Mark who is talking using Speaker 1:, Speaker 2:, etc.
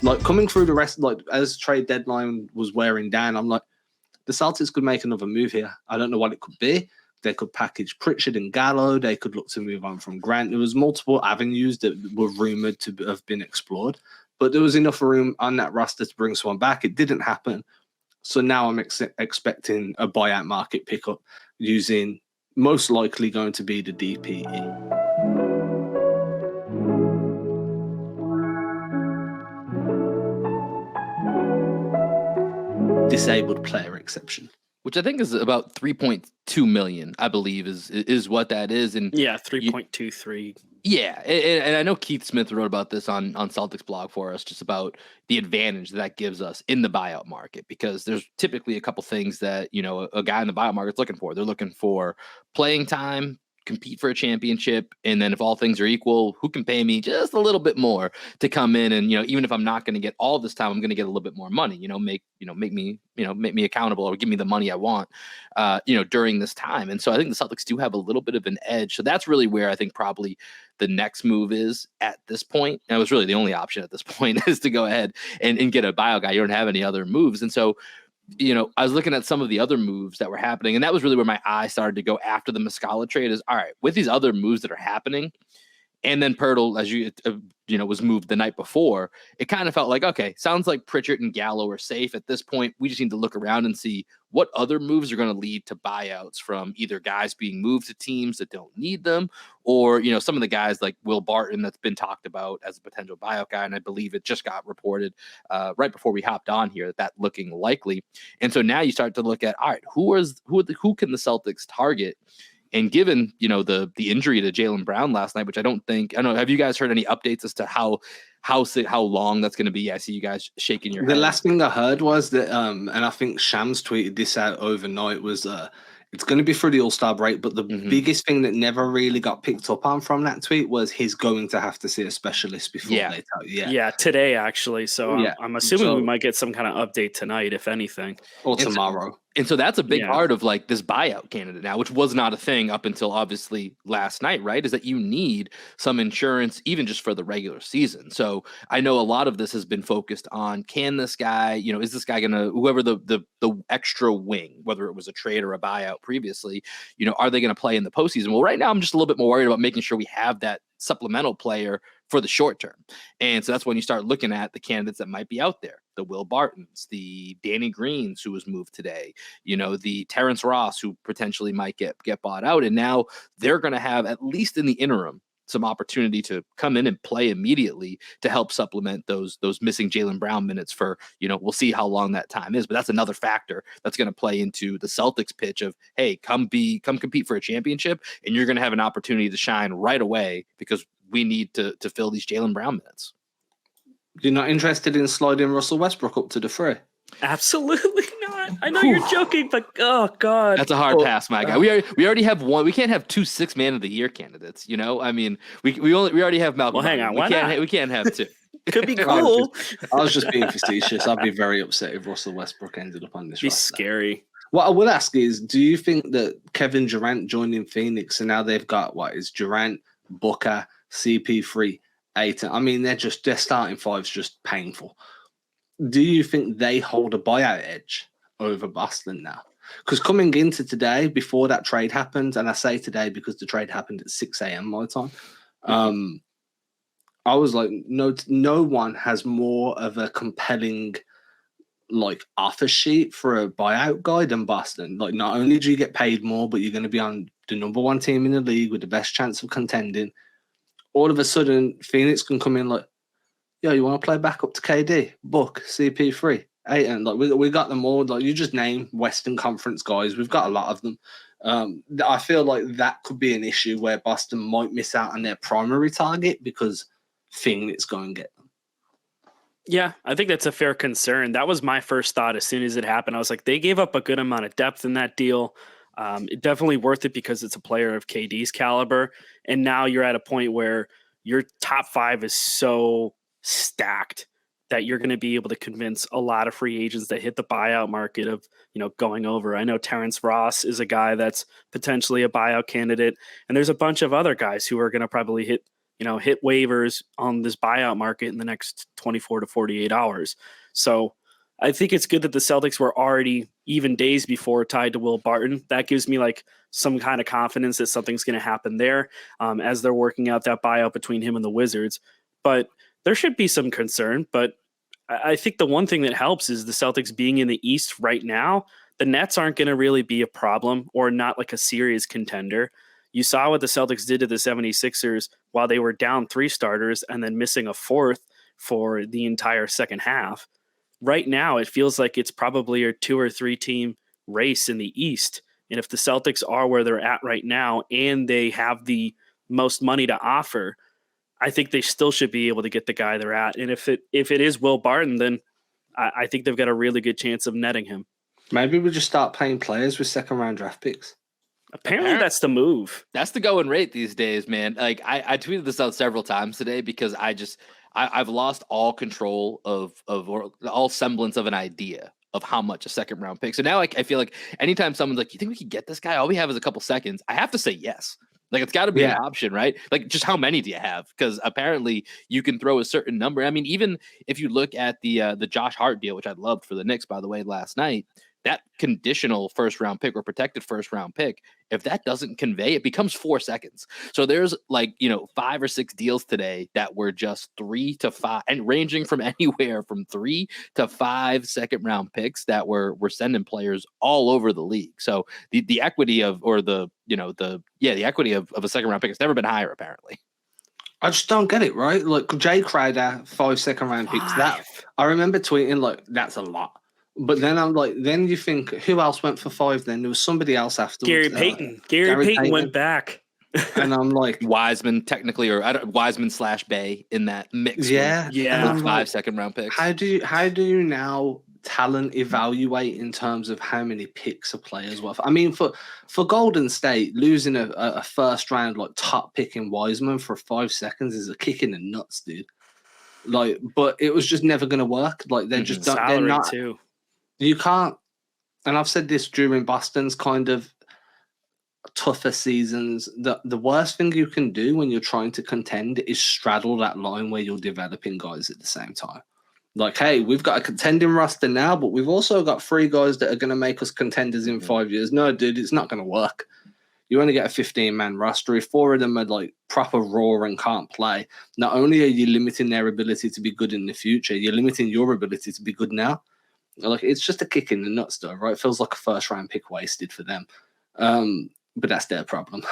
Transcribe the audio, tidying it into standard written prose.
Speaker 1: Like coming through the rest, like as trade deadline was wearing down, I'm like, the Celtics could make another move here. I don't know what it could be. They could package Pritchard and Gallo. They could look to move on from Grant. There was multiple avenues that were rumored to have been explored, but there was enough room on that roster to bring someone back. It didn't happen. So now I'm expecting a buyout market pickup using most likely going to be the DPE. Disabled player exception,
Speaker 2: which I think is about 3.2 million, I believe is what that is. And
Speaker 3: yeah, 3.23.
Speaker 2: Yeah, and I know Keith Smith wrote about this on Celtics blog for us, just about the advantage that gives us in the buyout market, because there's typically a couple things that, you know, a guy in the buyout market is looking for. They're looking for playing time, compete for a championship, and then if all things are equal, who can pay me just a little bit more to come in, and, you know, even if I'm not going to get all this time, I'm going to get a little bit more money, make me accountable, or give me the money I want, during this time. And so I think the Celtics do have a little bit of an edge. So that's really where I think probably the next move is at this point. And it was really the only option at this point is to go ahead and get a buyout guy. You don't have any other moves. And so, I was looking at some of the other moves that were happening, and that was really where my eye started to go after the Muscala trade is, all right, with these other moves that are happening, and then Pirtle, as was moved the night before, it kind of felt like, okay, sounds like Pritchard and Gallo are safe at this point. We just need to look around and see what other moves are going to lead to buyouts from either guys being moved to teams that don't need them, or, some of the guys like Will Barton that's been talked about as a potential buyout guy. And I believe it just got reported right before we hopped on here that looking likely. And so now you start to look at, all right, who can the Celtics target? And given, the injury to Jaylen Brown last night, which I don't know, have you guys heard any updates as to how long that's going to be? I see you guys shaking your head.
Speaker 1: The last thing I heard was that, and I think Shams tweeted this out overnight, was it's going to be through the All-Star break, but the biggest thing that never really got picked up on from that tweet was he's going to have to see a specialist before they tell you.
Speaker 3: Yeah, today, actually. So I'm assuming we might get some kind of update tonight, if anything.
Speaker 1: Or tomorrow.
Speaker 2: And so that's a big part of like this buyout candidate now, which was not a thing up until obviously last night, right? Is that you need some insurance even just for the regular season. So I know a lot of this has been focused on, can this guy, is this guy going to, whoever the extra wing, whether it was a trade or a buyout previously, are they going to play in the postseason? Well, right now I'm just a little bit more worried about making sure we have that supplemental player for the short term. And so that's when you start looking at the candidates that might be out there, the Will Bartons, the Danny Greens, who was moved today, the Terrence Ross, who potentially might get bought out. And now they're going to have, at least in the interim, some opportunity to come in and play immediately to help supplement those missing Jaylen Brown minutes for, we'll see how long that time is. But that's another factor that's going to play into the Celtics pitch of, hey, come compete for a championship, and you're going to have an opportunity to shine right away because we need to fill these Jaylen Brown minutes.
Speaker 1: You're not interested in sliding Russell Westbrook up to the fray?
Speaker 3: Absolutely not. I know you're joking, but oh god,
Speaker 2: that's a hard pass, my guy. We already have one. We can't have 2 6 man of the year candidates. I mean, we already have Malcolm.
Speaker 3: Well, hang on.
Speaker 2: We can't have 2.
Speaker 3: Could be cool.
Speaker 1: I was just being facetious. I'd be very upset if Russell Westbrook ended up on this.
Speaker 3: Be scary.
Speaker 1: What I will ask is, do you think that Kevin Durant joining Phoenix, and now they've got Durant, Booker, CP3, Ayton? I mean, their starting five's just painful. Do you think they hold a buyout edge over Boston now? Because coming into today, before that trade happened, and I say today because the trade happened at 6 a.m. my time, I was like, no one has more of a compelling offer sheet for a buyout guy than Boston. Like, not only do you get paid more, but you're going to be on the number 1 team in the league with the best chance of contending. All of a sudden, Phoenix can come in like, yo, you want to play back up to KD, Book, CP3, Ayton? We got them all. Like, you just name Western Conference guys. We've got a lot of them. I feel like that could be an issue where Boston might miss out on their primary target because Phoenix go and get them.
Speaker 3: Yeah, I think that's a fair concern. That was my first thought as soon as it happened. I was like, they gave up a good amount of depth in that deal. It definitely worth it because it's a player of KD's caliber. And now you're at a point where your top 5 is so stacked that you're going to be able to convince a lot of free agents that hit the buyout market of, going over. I know Terrence Ross is a guy that's potentially a buyout candidate, and there's a bunch of other guys who are going to probably hit hit waivers on this buyout market in the next 24 to 48 hours. So I think it's good that the Celtics were already, even days before, tied to Will Barton. That gives me like some kind of confidence that something's going to happen there as they're working out that buyout between him and the Wizards. But there should be some concern. But I think the one thing that helps is the Celtics being in the East right now. The Nets aren't going to really be a problem or not like a serious contender. You saw what the Celtics did to the 76ers while they were down 3 starters and then missing a 4th for the entire second half. Right now, it feels like it's probably a 2 or 3 team race in the East. And if the Celtics are where they're at right now and they have the most money to offer, I think they still should be able to get the guy they're at. And if it is Will Barton, then I think they've got a really good chance of netting him.
Speaker 1: Maybe we just start playing players with second-round draft picks.
Speaker 3: Apparently that's the move.
Speaker 2: That's the going rate these days, man. Like I tweeted this out several times today because I've lost all control of or all semblance of an idea of how much a second round pick. So now I feel like anytime someone's like, you think we could get this guy? All we have is a couple seconds. I have to say yes. Like it's got to be an option, right? Like just how many do you have? Because apparently you can throw a certain number. I mean, even if you look at the Josh Hart deal, which I loved for the Knicks, by the way, last night, that conditional first round pick or protected first round pick, if that doesn't convey, it becomes 4 seconds. So there's 5 or 6 deals today that were just 3 to 5 and ranging from anywhere from 3 to 5 second round picks that we're sending players all over the league. So the equity of the equity of a second round pick has never been higher, apparently.
Speaker 1: I just don't get it, right? Like Jay Crowder, 5 second round picks. That I remember tweeting like that's a lot. But then I'm like, then you think, who else went for 5 then? There was somebody else afterwards.
Speaker 3: Gary Payton. Gary Payton went back.
Speaker 1: And I'm like...
Speaker 2: Wiseman, technically, or Wiseman/Bay in that mix.
Speaker 1: Yeah.
Speaker 2: With 5 second round picks.
Speaker 1: How do you now talent evaluate in terms of how many picks a player's worth? I mean, for Golden State, losing a first round, like, top pick in Wiseman for 5 seconds is a kick in the nuts, dude. Like, but it was just never going to work. Like, they're just... They're not...
Speaker 3: too.
Speaker 1: You can't, and I've said this during Boston's kind of tougher seasons, the worst thing you can do when you're trying to contend is straddle that line where you're developing guys at the same time. Like, hey, we've got a contending roster now, but we've also got 3 guys that are going to make us contenders in 5 years. No, dude, it's not going to work. You only get a 15-man roster. If 4 of them are like proper raw and can't play, not only are you limiting their ability to be good in the future, you're limiting your ability to be good now. Like, it's just a kick in the nuts, though, right? It feels like a first-round pick wasted for them. But that's their problem.